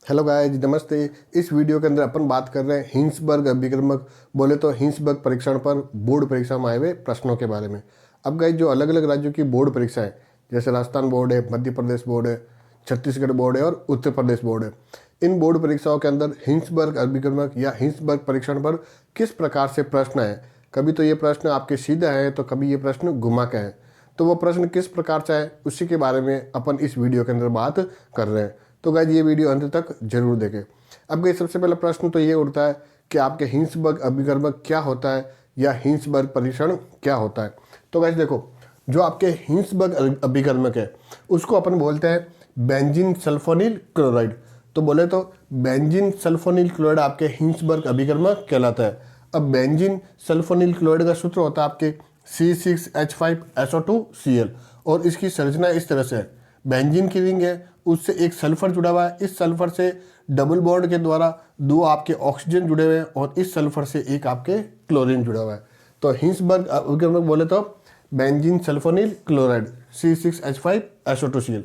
Hello guys, नमस्ते। इस video के अंदर अपन बात कर रहे हैं हिंसबर्ग अभिकर्मक, बोले तो हिंसबर्ग परीक्षण पर बोर्ड परीक्षा में आए हुए प्रश्नों के बारे में। अब गाइस, जो अलग अलग राज्यों की बोर्ड परीक्षाएं, जैसे राजस्थान बोर्ड है, मध्य प्रदेश बोर्ड है, छत्तीसगढ़ बोर्ड है और उत्तर प्रदेश बोर्ड है, इन बोर्ड परीक्षाओं के अंदर हिंसबर्ग अभिकर्मक या हिंसबर्ग परीक्षण पर किस प्रकार से प्रश्न है। कभी तो ये प्रश्न आपके सीधे हैं, तो कभी ये प्रश्न घुमा के हैं। तो वो प्रश्न किस प्रकार से है, उसी के बारे में अपन इस वीडियो के अंदर बात कर रहे हैं। तो गाइस, ये वीडियो अंत तक जरूर देखें। अब गाइस, सबसे पहला प्रश्न तो ये उठता है कि आपके हिंसबर्ग अभिकर्मक क्या होता है या हिंसबर्ग परीक्षण क्या होता है। तो गाइस देखो, जो आपके हिंसबर्ग अभिकर्मक है उसको अपन बोलते हैं बेंजीन सल्फोनिल क्लोराइड। तो बोले तो बेंजीन सल्फोनिल क्लोराइड आपके हिंसबर्ग अभिकर्मक कहलाता है। अब बेंजीन सल्फोनिल क्लोराइड का सूत्र होता है आपके C6H5SO2Cl और इसकी संरचना इस तरह से है। बेंजीन की रिंग है, उससे एक सल्फर जुड़ा हुआ है, इस सल्फर से डबल बॉन्ड के द्वारा दो आपके ऑक्सीजन जुड़े हुए हैं और इस सल्फर से एक आपके क्लोरीन जुड़ा हुआ है। तो हिंसबर्ग अभिकर्मक बोले तो बेंजीन सल्फोनिल क्लोराइड C6H5SO2Cl।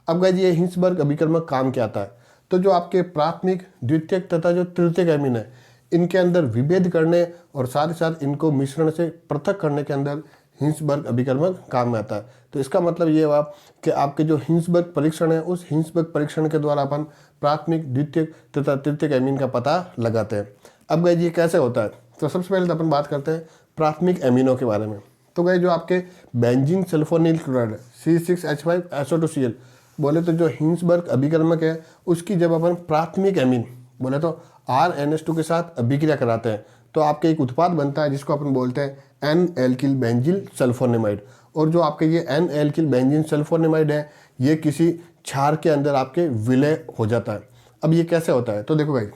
अब गाइस, ये हिंसबर्ग अभिकर्मक काम क्या आता है। तो जो आपके प्राथमिक, द्वितीयक तथा जो तृतीयक एमीन है, इनके अंदर विभेद करने और साथ ही साथ इनको मिश्रण से पृथक करने के अंदर हिंसबर्ग अभिकर्मक काम में आता है। तो इसका मतलब ये हुआ कि आपके जो हिंसबर्ग परीक्षण है, उस हिंसबर्ग परीक्षण के द्वारा अपन प्राथमिक, द्वितीयक तथा तृतीयक एमीन का पता लगाते हैं। अब गाइस, ये कैसे होता है। तो सबसे पहले तो अपन बात करते हैं प्राथमिक एमीनों के बारे में। तो गाइस, जो आपके बेंजीन सल्फोनिल क्लोराइड C6H5SO2Cl बोले तो जो हिंसबर्ग अभिकर्मक है, उसकी जब अपन प्राथमिक एमीन बोले तो RNH2 के साथ अभिक्रिया कराते हैं तो आपके एक उत्पाद बनता है जिसको अपन बोलते हैं N-एल्किल बेंजील सल्फोनेमाइड। और जो आपके ये N-एल्किल बेंजील सल्फोनेमाइड है, ये किसी क्षार के अंदर आपके विलय हो जाता है। अब ये कैसे होता है। तो देखो भाई,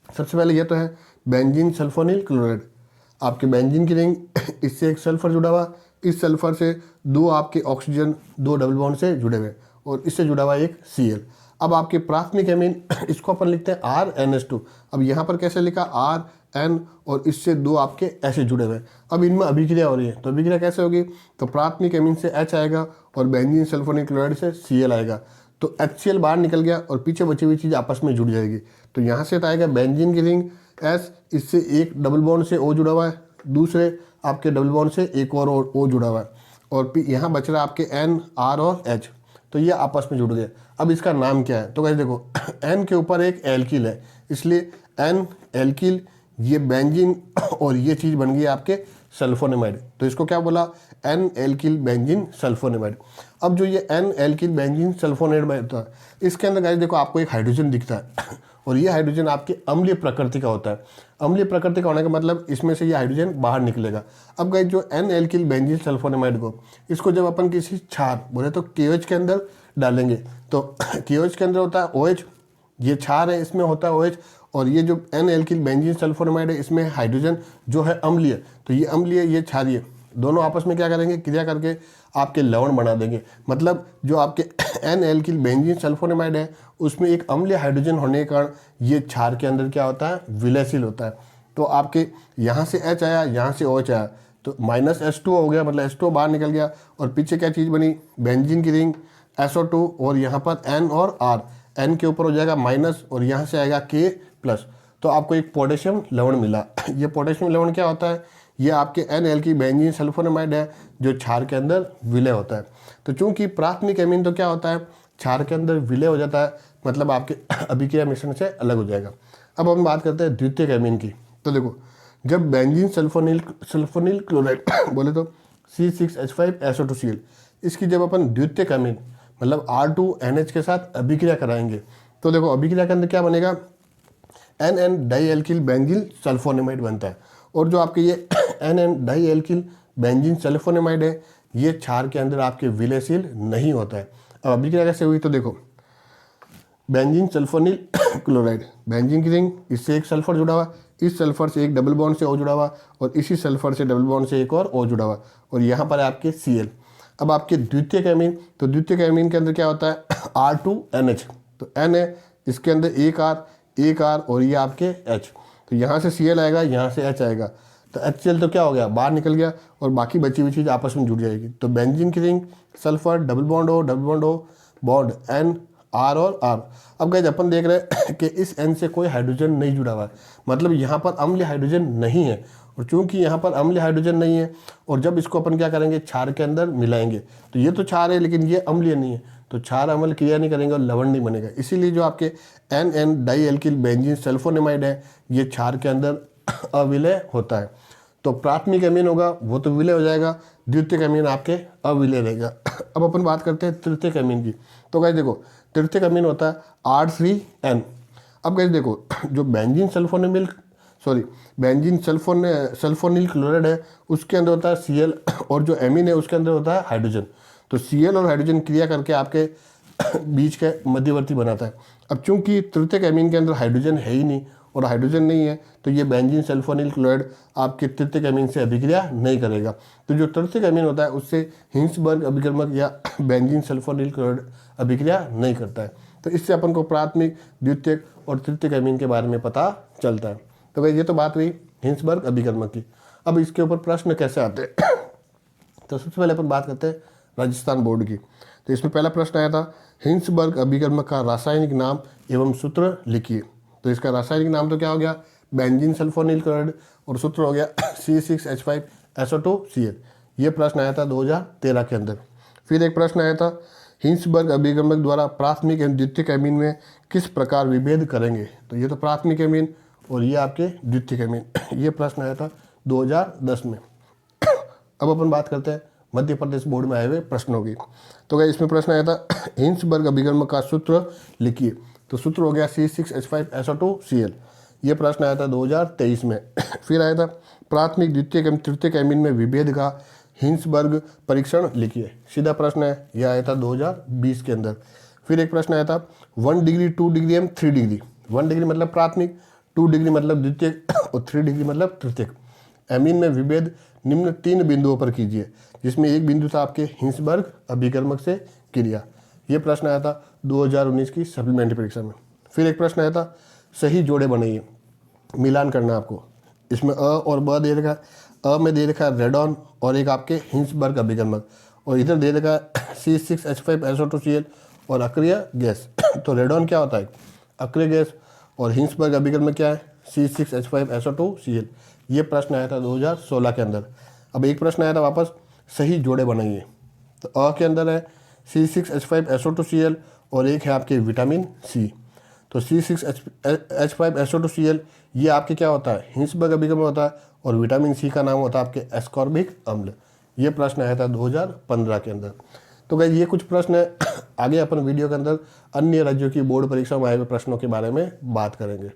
सबसे पहले ये तो है बेंजीन सल्फोनिल क्लोराइड। आपके बेंजीन की रिंग, इससे एक सल्फर जुड़ा हुआ, इस सल्फर से दो आपके ऑक्सीजन दो डबल बॉन्ड से जुड़े हुए और इससे जुड़ा हुआ एक Cl। अब आपके प्राथमिक एमीन, इसको अपन लिखते हैं RNH2। अब यहाँ पर कैसे लिखा RN और इससे दो आपके ऐसे जुड़े हुए। अब इनमें अभिक्रिया हो रही है, तो अभिक्रिया कैसे होगी। तो प्राथमिक एमीन से H आएगा और बेंजीन सल्फोनिल क्लोराइड से Cl आएगा। तो HCl बाहर निकल गया और पीछे बची हुई चीज़ आपस में जुड़ जाएगी। तो यहाँ से तो आएगा बेंजीन की रिंग S, इससे एक डबल बॉन्ड से O जुड़ा हुआ है, दूसरे आपके डबल बॉन्ड से एक और O जुड़ा हुआ है और यहाँ बच रहा है आपके N, R और H। तो ये आपस में जुड़ गए। अब इसका नाम क्या है। तो गाइस देखो, N के ऊपर एक एल्किल है, इसलिए N एल्किल, ये बेंजीन और ये चीज़ बन गई आपके सल्फोनेमाइड। तो इसको क्या बोला, N एल्किल बेंजीन सल्फोनेमाइड। अब जो ये N एल्किल बेंजीन सल्फोनेमाइड होता है, इसके अंदर गाइस देखो आपको एक हाइड्रोजन दिखता है और ये हाइड्रोजन आपके अम्लीय प्रकृति का होता है। अम्लीय प्रकृति का होने का मतलब इसमें से ये हाइड्रोजन बाहर निकलेगा। अब गाइस, जो N एल्किल बेंजीन सल्फोनेमाइड को, इसको जब अपन किसी क्षार बोले तो KOH के अंदर डालेंगे, तो KOH के अंदर होता है OH, ये क्षार है, इसमें होता है OH, और ये जो N एल्किल बेंजीन सल्फोनेमाइड है, इसमें हाइड्रोजन जो है अम्लीय, तो ये अम्लीय, ये क्षारीय, दोनों आपस में क्या करेंगे, क्रिया करके आपके लवण बना देंगे। मतलब जो आपके N एल्किल बेंजीन सल्फोनेमाइड है, उसमें एक अम्लीय हाइड्रोजन होने के कारण ये क्षार के अंदर क्या होता है, विलयशील होता है। तो आपके यहाँ से H आया, यहाँ से OH आया, तो -H2 हो गया, मतलब H2 बाहर निकल गया और पीछे क्या चीज़ बनी, बेंजीन की रिंग SO2 और यहाँ पर N और R। N के ऊपर हो जाएगा माइनस और यहाँ से आएगा K+। तो आपको एक पोटेशियम लवण मिला। ये पोटेशियम लवण क्या होता है, ये आपके N एल्किल बेंजीन सल्फोनेमाइड है जो क्षार के अंदर विलय होता है। तो चूंकि प्राथमिक एमीन तो क्या होता है, क्षार के अंदर विलय हो जाता है, मतलब आपके अभिक्रिया मिश्रण से अलग हो जाएगा। अब हम बात करते हैं द्वितीयक एमीन की। तो देखो, जब बेंजीन सल्फोनिल क्लोराइड बोले तो C6H5SO2Cl, इसकी जब अपन द्वितीयक एमीन मतलब R2NH के साथ अभिक्रिया कराएंगे, तो देखो अभिक्रिया के अंदर क्या बनेगा, NN डाईएल्किल बेंजील सल्फोनेमाइड बनता है। और जो आपके ये NN डाईएल्किल बेंजीन सल्फोनेमाइड है, ये क्षार के अंदर आपके विलयशील नहीं होता है। अब अभिक्रिया कैसे हुई, तो देखो बेंजीन सल्फोनिल क्लोराइड, बेंजीन की रिंग, इससे एक सल्फर जुड़ा हुआ, इस सल्फर से एक डबल बॉन्ड से O जुड़ा हुआ और इसी सल्फर से डबल बॉन्ड से एक और O जुड़ा हुआ और यहाँ पर है आपके Cl। अब आपके द्वितीयक एमीन, तो द्वितीयक एमीन के अंदर क्या होता है, R2NH, तो N है, इसके अंदर एक R और ये आपके H, तो यहाँ से Cl आएगा, यहाँ से H आएगा, तो HCl तो क्या हो गया, बाहर निकल गया और बाकी बची हुई चीज़ आपस में जुड़ जाएगी। तो बेंजीन की ring, sulphur, double bond O, bond N, R और R। अब गाइस अपन देख रहे हैं कि इस N से कोई हाइड्रोजन नहीं जुड़ा हुआ है, मतलब यहाँ पर अम्लीय हाइड्रोजन नहीं है। और चूंकि यहाँ पर अम्लीय हाइड्रोजन नहीं है और जब इसको अपन क्या करेंगे, क्षार के अंदर मिलाएंगे, तो ये तो क्षार है लेकिन ये अम्लीय नहीं है, तो क्षार अम्ल क्रिया नहीं करेंगे और लवण नहीं बनेगा। इसीलिए जो आपके NN डाइएल्किल बेंजीन सल्फोनेमाइड है ये क्षार के अंदर अविलय होता है। तो प्राथमिक अमीन होगा वो तो विलय हो जाएगा, द्वितीयक अमीन आपके अविलय रहेगा। अब अपन बात करते हैं तृतीयक अमीन की। तो गाइस देखो तृतीयक अमीन होता है R3N। अब गाइस देखो जो बेंजीन सल्फोनिल क्लोराइड है उसके अंदर होता है Cl और जो एमीन है उसके अंदर होता है हाइड्रोजन। तो Cl और हाइड्रोजन क्रिया करके आपके बीच के मध्यवर्ती बनाता है। अब चूंकि तृतीयक अमीन के अंदर हाइड्रोजन है ही नहीं और हाइड्रोजन नहीं है तो ये बेंजीन सल्फोनिल क्लोराइड आपके तृतीयक अमीन से अभिक्रिया नहीं करेगा। तो जो तृतीयक अमीन होता है उससे हिंसबर्ग अभिकर्मक या बेंजीन सल्फोनिल क्लोराइड अभिक्रिया नहीं करता है। तो इससे अपन को प्राथमिक, द्वितीयक और तृतीयक अमीन के बारे में पता चलता है। तो भाई ये तो बात हुई हिंसबर्ग अभिकर्मक की। अब इसके ऊपर प्रश्न कैसे आते हैं तो सबसे पहले अपन बात करते हैं राजस्थान बोर्ड की। तो इसमें पहला प्रश्न आया था हिंसबर्ग अभिकर्मक का रासायनिक नाम एवं सूत्र लिखिए। तो इसका रासायनिक नाम तो क्या हो गया, बेंजीन सल्फोनिल क्लोराइड, और सूत्र हो गया C6H5SO2Cl। ये प्रश्न आया था 2013 के अंदर। फिर एक प्रश्न आया था हिंसबर्ग अभिकर्मक द्वारा प्राथमिक एवं द्वितीयक अमीन में किस प्रकार विभेद करेंगे। तो ये तो प्राथमिक अमीन और ये आपके द्वितीयक अमीन। ये प्रश्न आया था 2010 में। अब अपन बात करते हैं मध्य प्रदेश बोर्ड में आए हुए प्रश्नों की। तो क्या इसमें प्रश्न आया था हिंसबर्ग अभिकर्मक का सूत्र लिखिए। तो सूत्र हो गया C6H5SO2Cl। ये प्रश्न आया था 2023 में। फिर आया था प्राथमिक, द्वितीयक एवं तृतीयक अमीन में विभेद का हिंसबर्ग परीक्षण लिखिए। सीधा प्रश्न है, यह आया था 2020 के अंदर। फिर एक प्रश्न आया था 1 डिग्री, 2 डिग्री एवं 3 डिग्री। 1 डिग्री मतलब प्राथमिक, 2 डिग्री मतलब द्वितीयक और 3 डिग्री मतलब तृतीयक अमीन में विभेद निम्न 3 बिंदुओं पर कीजिए, जिसमें एक बिंदु था आपके हिंसबर्ग अभिकर्मक से क्रिया। ये प्रश्न आया था 2019 की सप्लीमेंट्री परीक्षा में। फिर एक प्रश्न आया था सही जोड़े बनाइए, मिलान करना आपको। इसमें अ और ब दे रखा है। अ में दे रखा है रेडॉन और एक आपके हिंसबर्ग अभिकर्मक, और इधर दे रखा है C6H5SO2Cl और अक्रिय गैस। तो रेडॉन क्या होता है, अक्रिय गैस, और हिंसबर्ग अभिकर्मक क्या है, C6H5SO2Cl। ये प्रश्न आया था 2016 के अंदर। अब एक प्रश्न आया था वापस सही जोड़े बनाइए। तो अ के अंदर है C6H5SO2Cl और एक है आपके विटामिन सी। तो C6H5SO2Cl ये आपके क्या होता है, हिंसबर्ग अभिकर्मक होता है, और विटामिन सी का नाम होता है आपके एस्कॉर्बिक अम्ल। ये प्रश्न आया था 2015 के अंदर। तो गाइस ये कुछ प्रश्न है। आगे अपन वीडियो के अंदर अन्य राज्यों की बोर्ड परीक्षा में आए हुए प्रश्नों के बारे में बात करेंगे।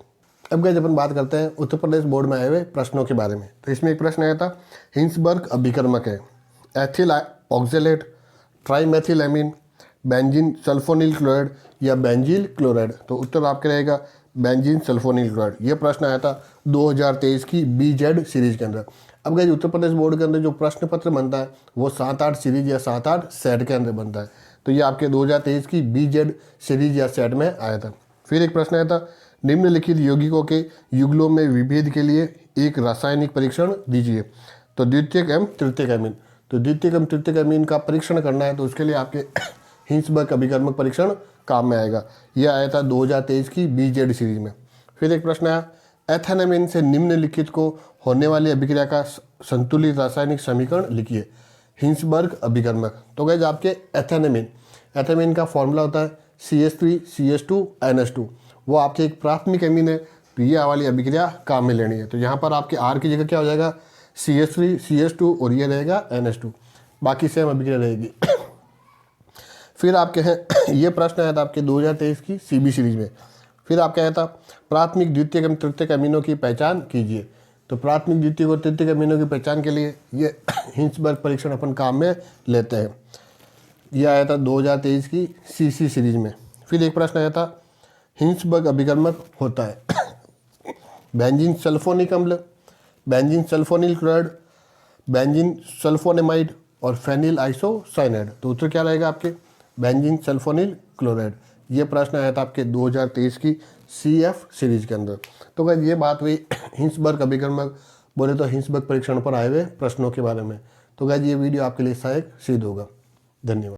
अब गाइस अपन बात करते हैं उत्तर प्रदेश बोर्ड में आए हुए प्रश्नों के बारे में। तो इसमें एक प्रश्न आया था हिंसबर्ग अभिकर्मक है ethyl oxalate, trimethylamine, benzene sulphonyl chloride या बेंजील क्लोराइड। तो उत्तर आपके रहेगा बेंजीन सल्फोनिल क्लोराइड। ये प्रश्न आया था 2023 की BZ सीरीज के अंदर। अब गाइस उत्तर प्रदेश बोर्ड के अंदर जो प्रश्न पत्र बनता है वो 7-8 सीरीज या 7-8 सेट के अंदर बनता है। तो ये आपके 2023 की BZ सीरीज या सेट में आया था। फिर एक प्रश्न आया था निम्नलिखित यौगिकों के युगलों में विभेद के लिए एक रासायनिक परीक्षण दीजिए। तो द्वितीयक एवं तृतीयक अमीन। तो द्वितीयक एवं तृतीयक अमीन का परीक्षण करना है तो उसके लिए आपके हिंसबर्ग अभिकर्मक परीक्षण काम में आएगा। यह आया था 2023 की BZ सीरीज में। फिर एक प्रश्न आया एथेनामीन से निम्नलिखित को होने वाली अभिक्रिया का संतुलित रासायनिक समीकरण लिखिए। हिंसबर्ग अभिकर्मक। तो गाइस आपके एथेनामीन का फॉर्मूला होता है CH3CH2NH2। वो आपके एक प्राथमिक अमीन है, तो ये वाली अभिक्रिया काम में लेनी है। तो यहाँ पर आपके R की जगह क्या हो जाएगा CH3CH2 और ये रहेगा NH2, बाकी सेम अभिक्रिया रहेगी। फिर आपके हैं ये प्रश्न आया था आपके 2023 की CB सीरीज में। फिर आपका आया था प्राथमिक, द्वितीयक एवं तृतीयक अमीनों की पहचान कीजिए। तो प्राथमिक, द्वितीयक और तृतीयक अमीनों की पहचान के लिए ये हिंसबर्ग परीक्षण अपन काम में लेते हैं। यह आया था 2023 की CC सीरीज में। फिर एक प्रश्न आया था हिंसबर्ग अभिकर्मक होता है बेंजीन सल्फोनिक अम्ल, benzene sulphonyl chloride, benzene sulphonamide और फेनिल आइसोसाइनाइड। तो उत्तर क्या रहेगा आपके बेंजीन सल्फोनिल क्लोराइड। ये प्रश्न आया था आपके 2023 की CF सीरीज के अंदर। तो गाइस ये बात हुई हिंसबर्ग अभिकर्मक, बोले तो हिंसबर्ग परीक्षण पर आए हुए प्रश्नों के बारे में। तो गाइस ये वीडियो आपके लिए सहायक सिद्ध होगा। धन्यवाद।